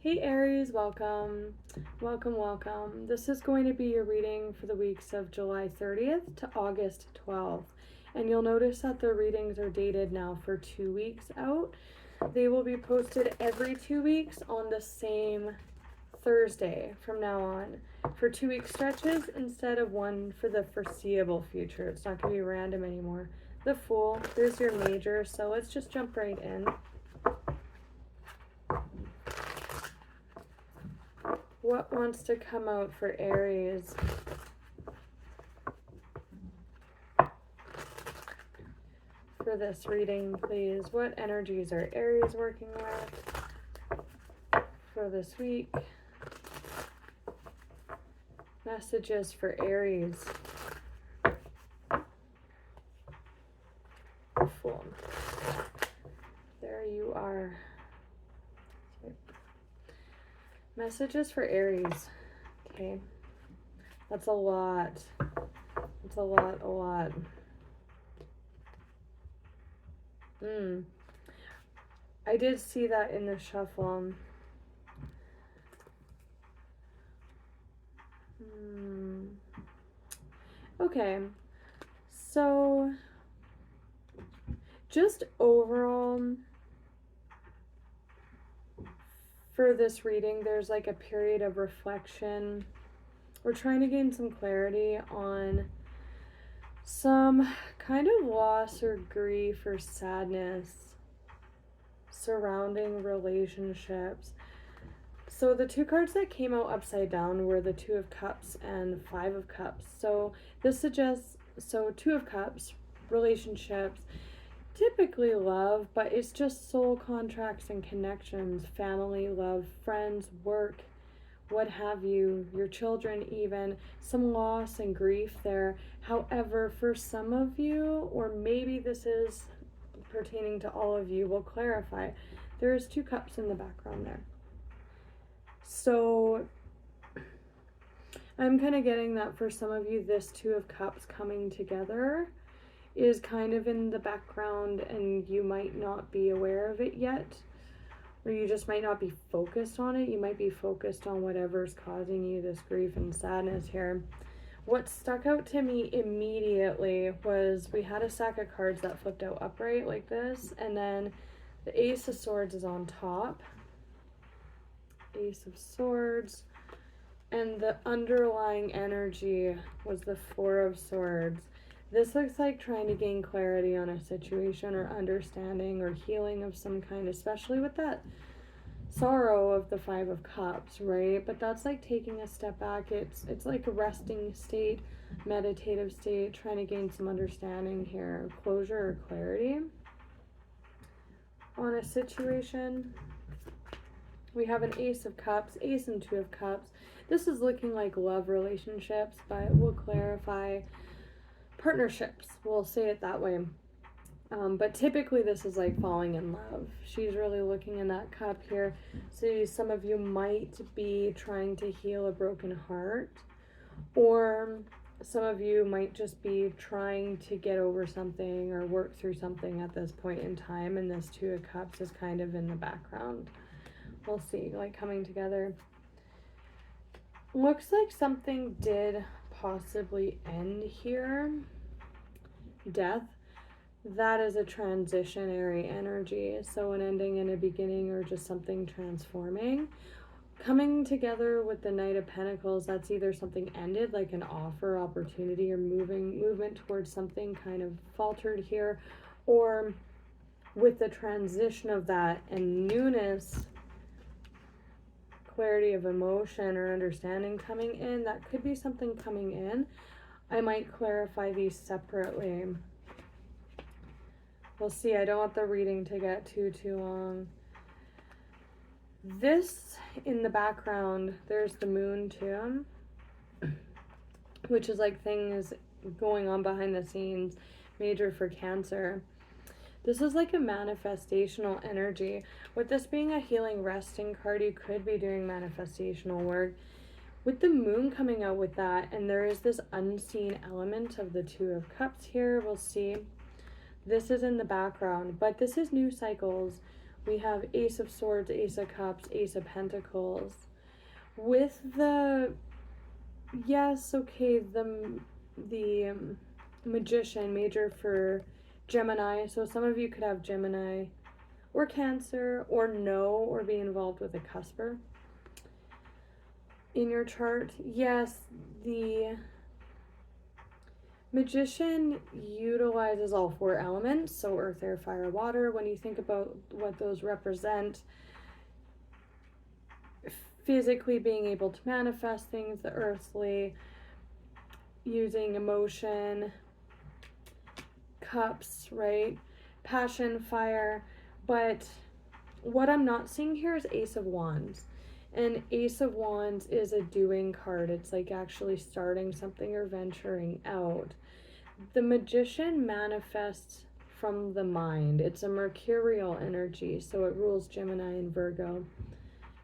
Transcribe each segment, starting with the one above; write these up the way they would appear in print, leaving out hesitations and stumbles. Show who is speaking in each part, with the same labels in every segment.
Speaker 1: Hey Aries, welcome. Welcome. This is going to be your reading for the weeks of July 30th to August 12th. And you'll notice that the readings are dated now for 2 weeks out. They will be posted every 2 weeks on the same Thursday from now on for 2-week stretches instead of one for the foreseeable future. It's not going to be random anymore. The Fool, there's your major, so let's just jump right in. What wants to come out for Aries? For this reading, please. What energies are Aries working with for this week? Messages for Aries. Fool. There you are. Messages for Aries. Okay. That's a lot. It's a lot. I did see that in the shuffle. Okay. So, just overall, for this reading, there's like a period of reflection. We're trying to gain some clarity on some kind of loss or grief or sadness surrounding relationships. So the two cards that came out upside down were the Two of Cups and Five of Cups. So this suggests, Two of Cups, relationships, typically love, but it's just soul contracts and connections, family, love, friends, work, what have you, your children even, some loss and grief there. However, for some of you, or maybe this is pertaining to all of you, we'll clarify, there's 2 cups in the background there. So I'm kind of getting that for some of you, this Two of Cups coming together is kind of in the background and you might not be aware of it yet, or you just might not be focused on it. You might be focused on whatever's causing you this grief and sadness here. What stuck out to me immediately was we had a stack of cards that flipped out upright like this, and then the Ace of Swords is on top. Ace of Swords. And the underlying energy was the Four of Swords. This looks like trying to gain clarity on a situation or understanding or healing of some kind, especially with that sorrow of the Five of Cups, right? But that's like taking a step back. It's like a resting state, meditative state, trying to gain some understanding here, closure or clarity on a situation. We have an Ace of Cups, Ace and Two of Cups. This is looking like love relationships, but we'll clarify partnerships. We'll say it that way. But typically this is like falling in love. She's really looking in that cup here. So some of you might be trying to heal a broken heart, or some of you might just be trying to get over something or work through something at this point in time, and this Two of Cups is kind of in the background. We'll see, like coming together. Looks like something did possibly end here. Death. That is a transitionary energy. So an ending and a beginning, or just something transforming. Coming together with the Knight of Pentacles, that's either something ended, like an offer, opportunity, or movement towards something kind of faltered here, or with the transition of that and newness, clarity of emotion or understanding coming in. That could be something coming in. I might clarify these separately. We'll see. I don't want the reading to get too long. This in the background, there's the moon too, which is like things going on behind the scenes, major for Cancer. This is like a manifestational energy. With this being a healing resting card, you could be doing manifestational work. With the moon coming out with that, and there is this unseen element of the Two of Cups here, we'll see. This is in the background, but this is new cycles, We have Ace of Swords, Ace of Cups, Ace of Pentacles. With the, yes, okay, the Magician, major for Gemini. So some of you could have Gemini or Cancer or or be involved with a cusper in your chart. Yes, the Magician utilizes all 4 elements, so earth, air, fire, water. When you think about what those represent, physically being able to manifest things, the earthly, using emotion, cups, right? Passion, fire. But what I'm not seeing here is Ace of Wands. And Ace of Wands is a doing card. It's like actually starting something or venturing out. The Magician manifests from the mind. It's a mercurial energy, so it rules Gemini and Virgo.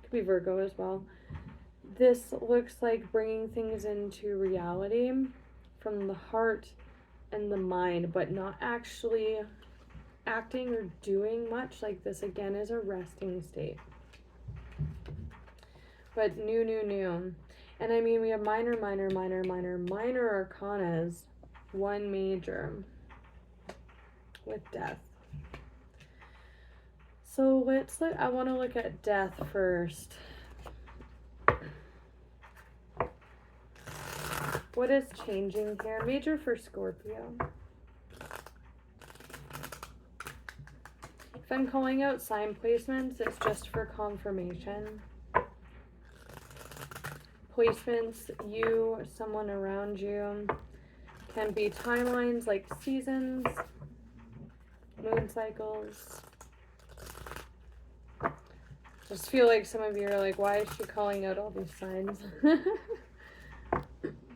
Speaker 1: Could be Virgo as well. This looks like bringing things into reality from the heart and the mind, but not actually acting or doing much. Like this again is a resting state. But new. And I mean, we have minor arcanas, 1 major with death. So I want to look at death first. What is changing here? Major for Scorpio. If I'm calling out sign placements, it's just for confirmation. Placements, you, someone around you, can be timelines like seasons, moon cycles. Just feel like some of you are like, why is she calling out all these signs?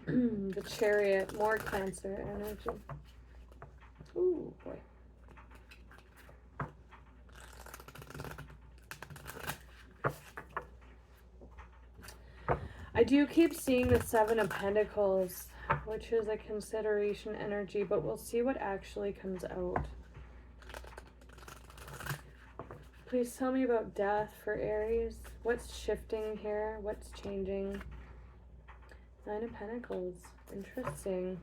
Speaker 1: The Chariot, more Cancer energy. Ooh, boy. I do keep seeing the 7 of Pentacles, which is a consideration energy, but we'll see what actually comes out. Please tell me about death for Aries. What's shifting here? What's changing? 9 of Pentacles. Interesting.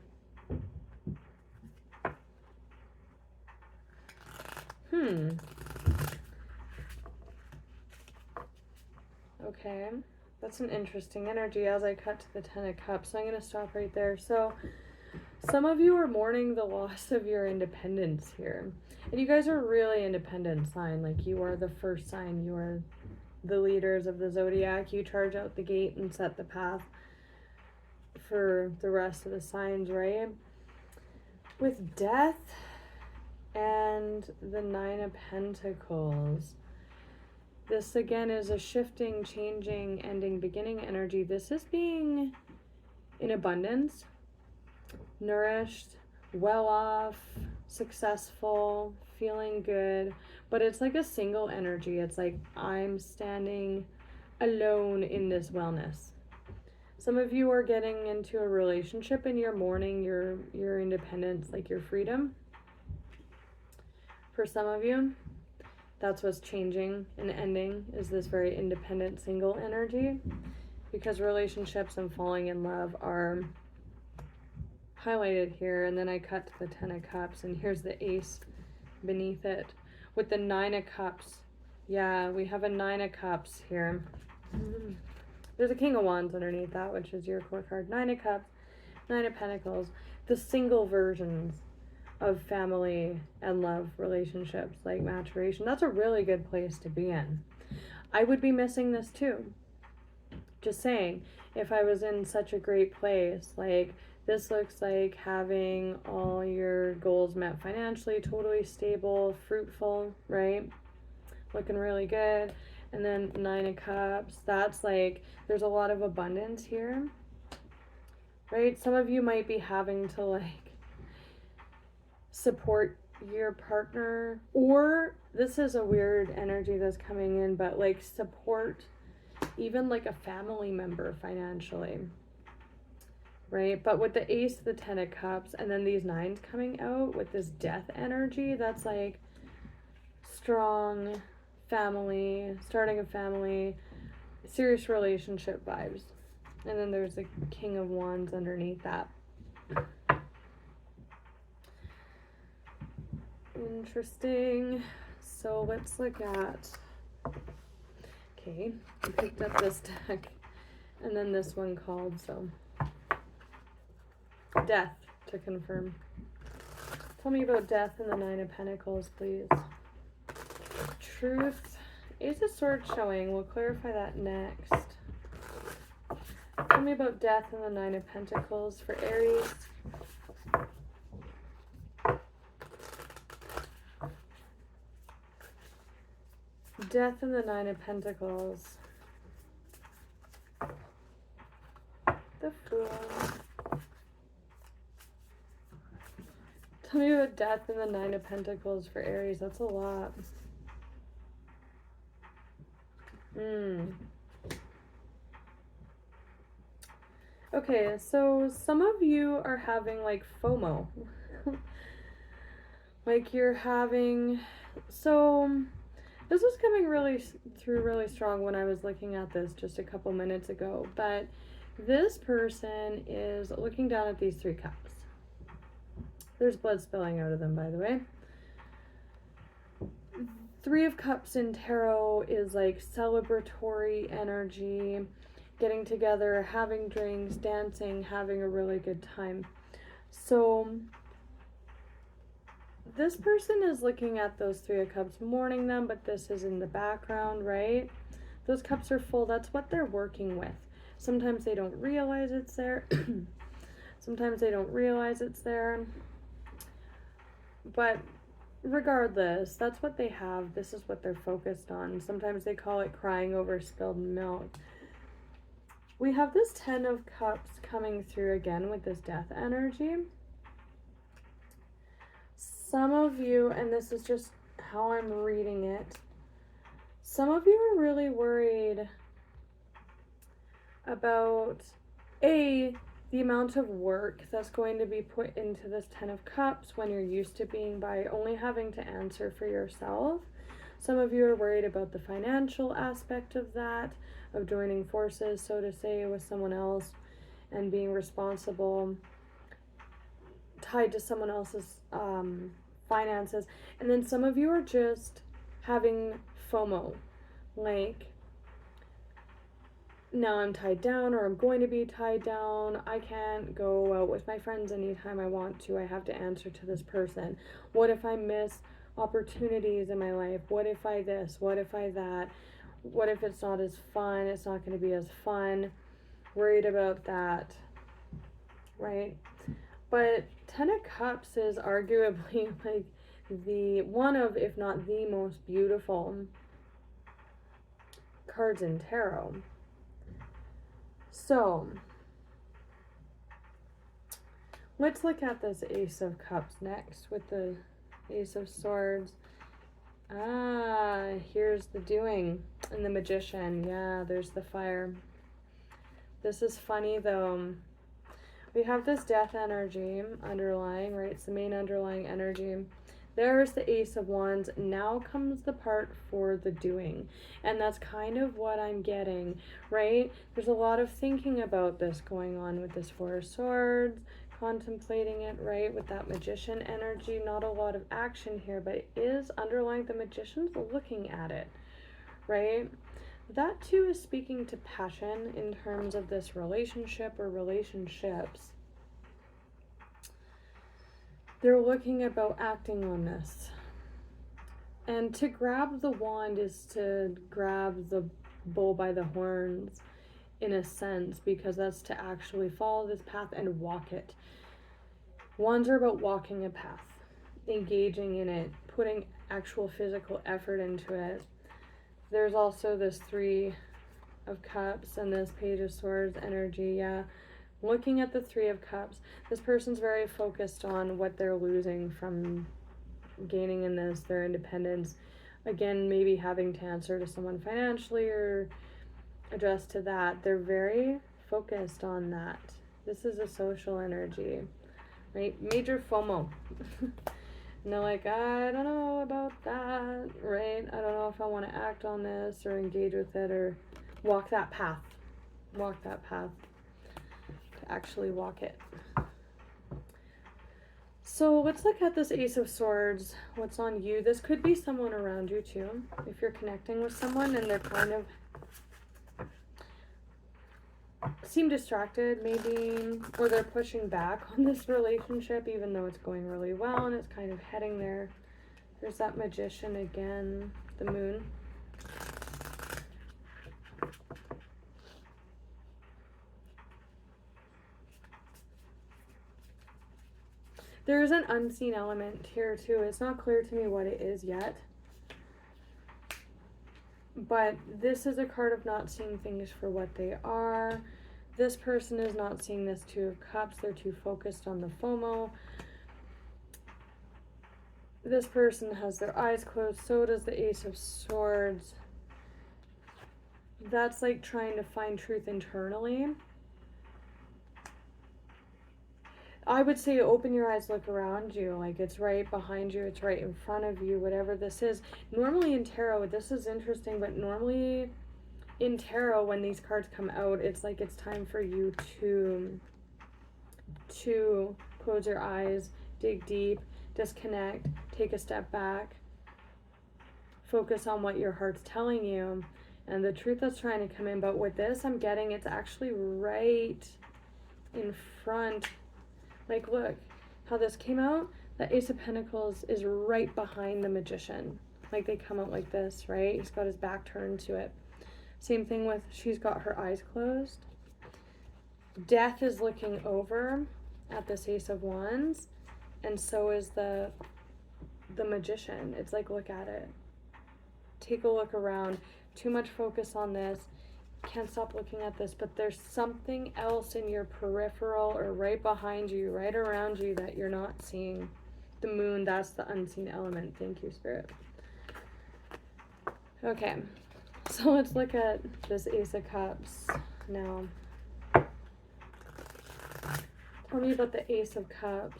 Speaker 1: Okay. That's an interesting energy as I cut to the 10 of Cups. So I'm going to stop right there. So some of you are mourning the loss of your independence here. And you guys are really independent sign. Like you are the first sign. You are the leaders of the zodiac. You charge out the gate and set the path for the rest of the signs, right? With death and the 9 of Pentacles. This again is a shifting, changing, ending, beginning energy. This is being in abundance, nourished, well off, successful, feeling good. But it's like a single energy. It's like I'm standing alone in this wellness. Some of you are getting into a relationship and you're mourning your independence, like your freedom. For some of you, that's what's changing and ending, is this very independent single energy, because relationships and falling in love are highlighted here. And then I cut to the 10 of Cups, and here's the Ace beneath it with the 9 of Cups. Yeah, we have a 9 of Cups here. There's a King of Wands underneath that, which is your core card. 9 of Cups, 9 of Pentacles, the single versions of family and love relationships, like maturation. That's a really good place to be in. I would be missing this too. Just saying, if I was in such a great place, like this looks like having all your goals met financially, totally stable, fruitful, right? Looking really good. And then 9 of Cups, that's like, there's a lot of abundance here, right? Some of you might be having to like support your partner, or this is a weird energy that's coming in, but like support even like a family member financially, right? But with the Ace, the 10 of Cups, and then these 9s coming out with this death energy, that's like strong family, starting a family, serious relationship vibes. And then there's the King of Wands underneath that. Interesting. So let's look at, okay, I picked up this deck and then this one called, so Death to confirm. Tell me about Death and the Nine of Pentacles, please. Truth. Ace of Swords showing. We'll clarify that next. Tell me about Death and the Nine of Pentacles for Aries. Death and the Nine of Pentacles. The Fool. Tell me about Death and the Nine of Pentacles for Aries. That's a lot. Okay, so some of you are having like FOMO. Like you're having, so this was coming really strong when I was looking at this just a couple minutes ago, but this person is looking down at these 3 cups. There's blood spilling out of them, by the way. 3 of Cups in tarot is like celebratory energy, getting together, having drinks, dancing, having a really good time. So this person is looking at those 3 of Cups, mourning them, but this is in the background, right? Those cups are full. That's what they're working with. Sometimes they don't realize it's there. Sometimes they don't realize it's there. But regardless, that's what they have. This is what they're focused on. Sometimes they call it crying over spilled milk. We have this 10 of Cups coming through again with this Death energy. Some of you, and this is just how I'm reading it, some of you are really worried about, A, the amount of work that's going to be put into this 10 of Cups when you're used to being by only having to answer for yourself. Some of you are worried about the financial aspect of that, of joining forces, so to say, with someone else and being responsible, tied to someone else's finances. And then some of you are just having FOMO, like, now I'm tied down, or I'm going to be tied down. I can't go out with my friends anytime I want to. I have to answer to this person. What if I miss opportunities in my life? What if I this? What if I that? What if it's not as fun? It's not going to be as fun. Worried about that, right? But 10 of Cups is arguably like the one of, if not the most beautiful cards in tarot. So let's look at this Ace of Cups next with the Ace of Swords. Here's the doing and the Magician. Yeah, there's the fire. This is funny though. We have this Death energy underlying, right? It's the main underlying energy. There's the Ace of Wands. Now comes the part for the doing. And that's kind of what I'm getting, right? There's a lot of thinking about this going on with this 4 of Swords, contemplating it, right? With that Magician energy. Not a lot of action here, but it is underlying. The Magician's looking at it, right? That too is speaking to passion in terms of this relationship or relationships. They're looking about acting on this. And to grab the wand is to grab the bull by the horns in a sense, because that's to actually follow this path and walk it. Wands are about walking a path, engaging in it, putting actual physical effort into it. There's also this 3 of Cups and this Page of Swords energy, yeah. Looking at the 3 of Cups, this person's very focused on what they're losing from gaining in this, their independence. Again, maybe having to answer to someone financially or address to that. They're very focused on that. This is a social energy, right? Major FOMO. And they're like, I don't know about that, right? I don't know if I want to act on this or engage with it or walk that path. Walk that path. To actually walk it. So let's look at this Ace of Swords. What's on you? This could be someone around you too. If you're connecting with someone and they're kind of seem distracted maybe, or they're pushing back on this relationship even though it's going really well and it's kind of heading there. There's that Magician again, the Moon. There is an unseen element here too. It's not clear to me what it is yet. But this is a card of not seeing things for what they are. This person is not seeing this Two of Cups. They're too focused on the FOMO. This person has their eyes closed. So does the Ace of Swords. That's like trying to find truth internally. I would say open your eyes, look around you. Like it's right behind you. It's right in front of you, whatever this is. Normally in tarot, this is interesting, but normally in tarot, when these cards come out, it's like it's time for you to close your eyes, dig deep, disconnect, take a step back, focus on what your heart's telling you and the truth that's trying to come in. But with this, I'm getting it's actually right in front. Like, look how this came out. The Ace of Pentacles is right behind the Magician. Like, they come out like this, right? He's got his back turned to it. Same thing with, she's got her eyes closed. Death is looking over at this Ace of Wands, and so is the Magician. It's like, look at it. Take a look around. Too much focus on this. Can't stop looking at this, but there's something else in your peripheral or right behind you, right around you that you're not seeing. The Moon, that's the unseen element. Thank you, Spirit. Okay, so let's look at this Ace of Cups now. Tell me about the Ace of Cups.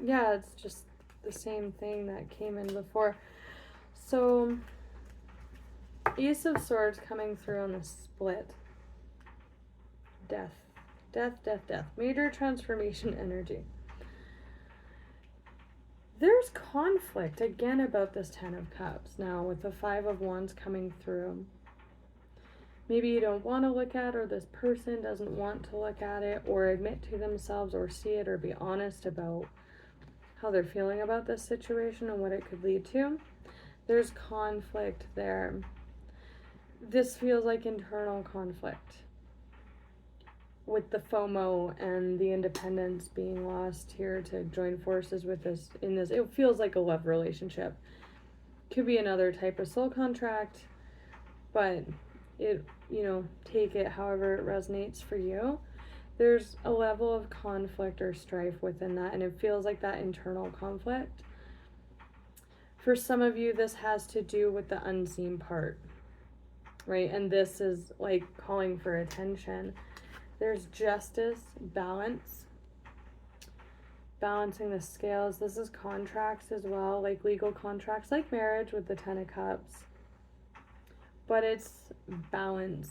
Speaker 1: Yeah, it's just the same thing that came in before. So, Ace of Swords coming through on the split. Death. Death, death, death. Major transformation energy. There's conflict again about this Ten of Cups now with the Five of Wands coming through. Maybe you don't want to look at, or this person doesn't want to look at it or admit to themselves or see it or be honest about how they're feeling about this situation and what it could lead to. There's conflict there. This feels like internal conflict with the FOMO and the independence being lost here to join forces with this in this. It feels like a love relationship. Could be another type of soul contract, but it, you know, take it however it resonates for you. There's a level of conflict or strife within that, and it feels like that internal conflict. For some of you, this has to do with the unseen part, right? And this is like calling for attention. There's justice, balance, balancing the scales. This is contracts as well, like legal contracts, like marriage with the Ten of Cups. But it's balanced.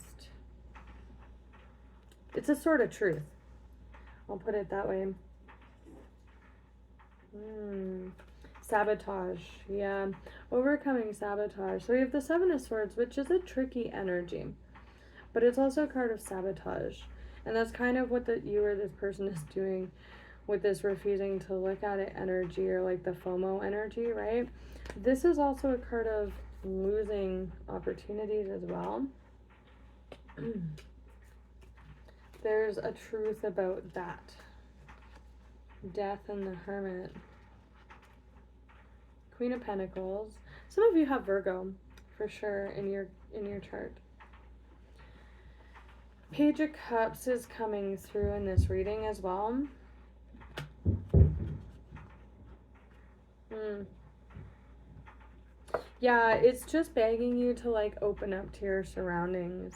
Speaker 1: It's a sort of truth. I'll put it that way. Sabotage. Yeah. Overcoming sabotage. So we have the Seven of Swords, which is a tricky energy. But it's also a card of sabotage. And that's kind of what you or this person is doing with this refusing to look at it energy, or like the FOMO energy, right? This is also a card of losing opportunities as well. There's a truth about that. Death and the Hermit. Queen of Pentacles. Some of you have Virgo for sure in your chart. Page of Cups is coming through in this reading as well. Yeah, it's just begging you to like open up to your surroundings.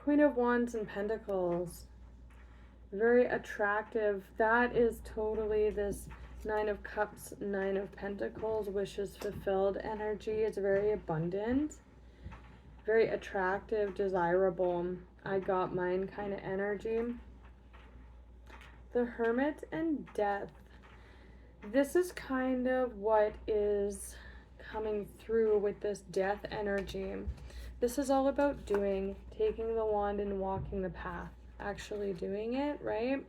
Speaker 1: Queen of Wands and Pentacles. Very attractive. That is totally this Nine of Cups, Nine of Pentacles, wishes fulfilled energy. It's very abundant, very attractive, desirable. I got mine kind of energy. The Hermit and Death. This is kind of what is coming through with this death energy. This is all about doing, taking the wand and walking the path, actually doing it, right?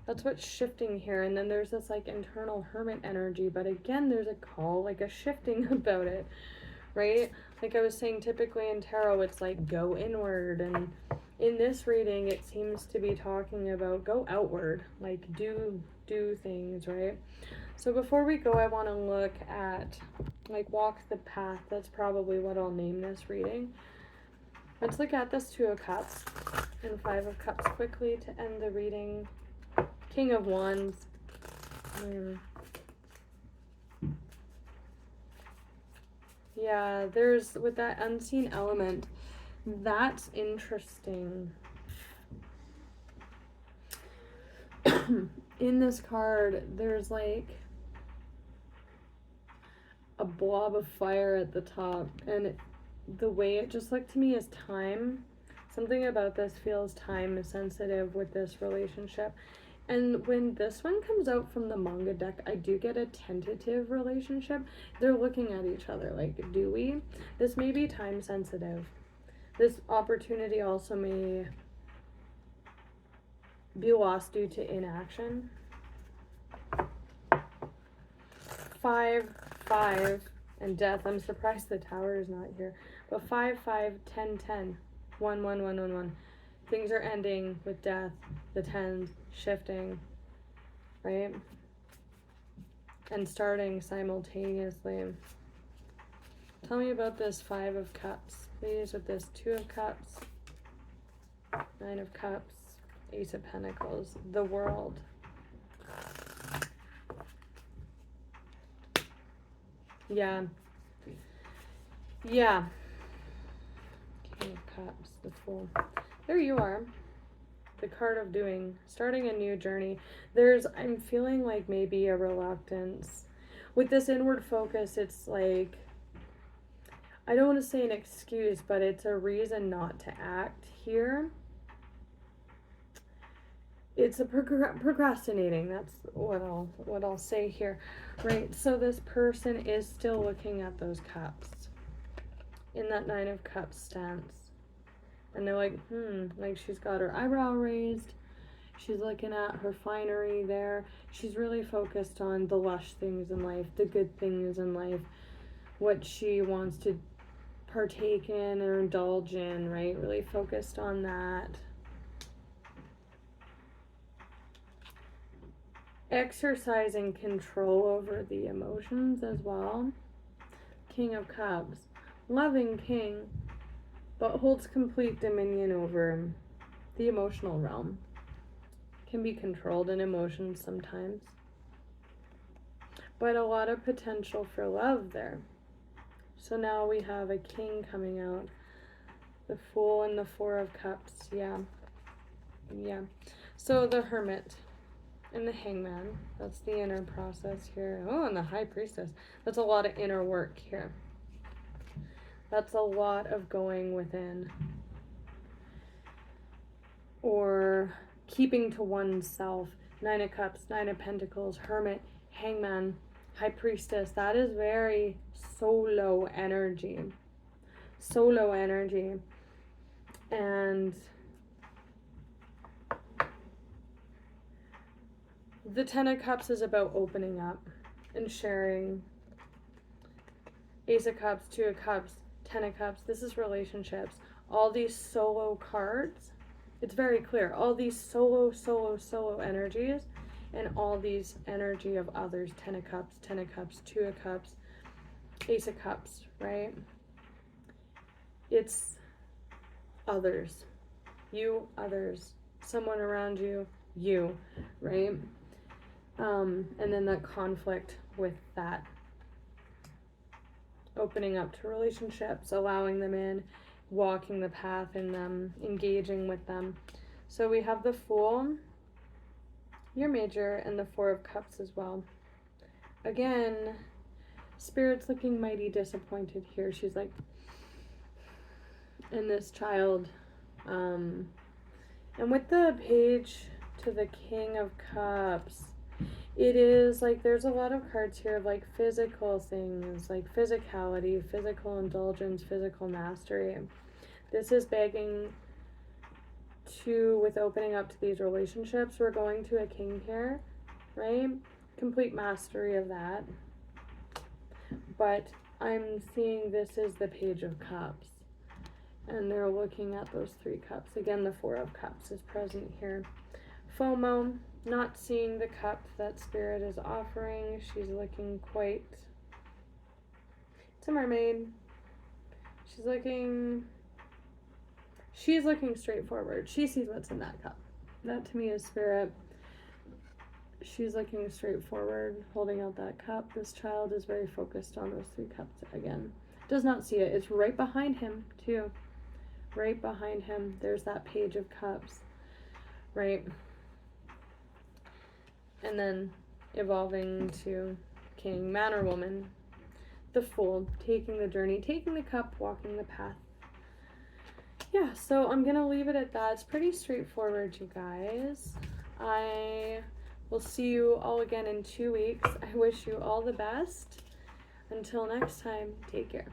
Speaker 1: That's what's shifting here. And then there's this like internal hermit energy, but again, there's a call, like a shifting about it, right? Like I was saying, typically in tarot, it's like go inward, and in this reading, it seems to be talking about go outward, like do things, right? So before we go, I want to look at like walk the path. That's probably what I'll name this reading. Let's look at this Two of Cups and Five of Cups quickly to end the reading. King of Wands. Yeah, there's, with that unseen element, that's interesting. In this card, there's like a blob of fire at the top, and the way it just looked to me is time. Something about this feels time sensitive with this relationship. And when this one comes out from the manga deck, I do get a tentative relationship. They're looking at each other like, do we? This may be time sensitive. This opportunity also may be lost due to inaction. 5, 5, and Death. I'm surprised the Tower is not here. But 5, 5, 10, 10. 1, 1, 1, 1, 1. Things are ending with death. The 10s shifting, right? And starting simultaneously. Tell me about this 5 of Cups, please, with this 2 of Cups, 9 of Cups, Ace of Pentacles, the World. Yeah. Yeah. King of Cups, the Fool. There you are. The card of doing, starting a new journey. I'm feeling like maybe a reluctance. With this inward focus, it's like, I don't want to say an excuse, but it's a reason not to act here. It's a procrastinating. That's what I'll say here, right? So this person is still looking at those cups in that 9 of Cups stance. And they're like, like she's got her eyebrow raised. She's looking at her finery there. She's really focused on the lush things in life, the good things in life, what she wants to partake in or indulge in, right? Really focused on that. Exercising control over the emotions as well. King of Cups. Loving king, but holds complete dominion over the emotional realm. Can be controlled in emotions sometimes. But a lot of potential for love there. So now we have a king coming out. The Fool and the 4 of Cups. Yeah. Yeah. So the Hermit and the Hangman. That's the inner process here. Oh, and the High Priestess. That's a lot of inner work here. That's a lot of going within. Or keeping to oneself. 9 of Cups, 9 of Pentacles, Hermit, Hangman, High Priestess. That is very solo energy. Solo energy. And the 10 of Cups is about opening up and sharing. Ace of Cups, 2 of Cups, 10 of Cups. This is relationships. All these solo cards, it's very clear. All these solo energies, and all these energy of others. 10 of Cups, 10 of Cups, 2 of Cups, Ace of Cups, right? It's others. You, others. Someone around you, you, right? And then that conflict with that. Opening up to relationships, allowing them in, walking the path in them, engaging with them. So we have the Fool, your Major, and the Four of Cups as well. Again, Spirit's looking mighty disappointed here. She's like, in this child. And with the Page to the King of Cups, it is like there's a lot of cards here of like physical things, like physicality, physical indulgence, physical mastery. This is begging to, with opening up to these relationships, we're going to a king here, right? Complete mastery of that. But I'm seeing this is the Page of Cups. And they're looking at those 3 cups. Again, the 4 of Cups is present here. FOMO, not seeing the cup that Spirit is offering. She's looking quite... It's a mermaid. She's looking straightforward. She sees what's in that cup. That to me is Spirit. She's looking straightforward, holding out that cup. This child is very focused on those 3 cups again. Does not see it. It's right behind him, too. Right behind him. There's that Page of Cups. Right? And then evolving to King, Man or Woman. The Fool, taking the journey, taking the cup, walking the path. Yeah, so I'm going to leave it at that. It's pretty straightforward, you guys. I will see you all again in 2 weeks. I wish you all the best. Until next time, take care.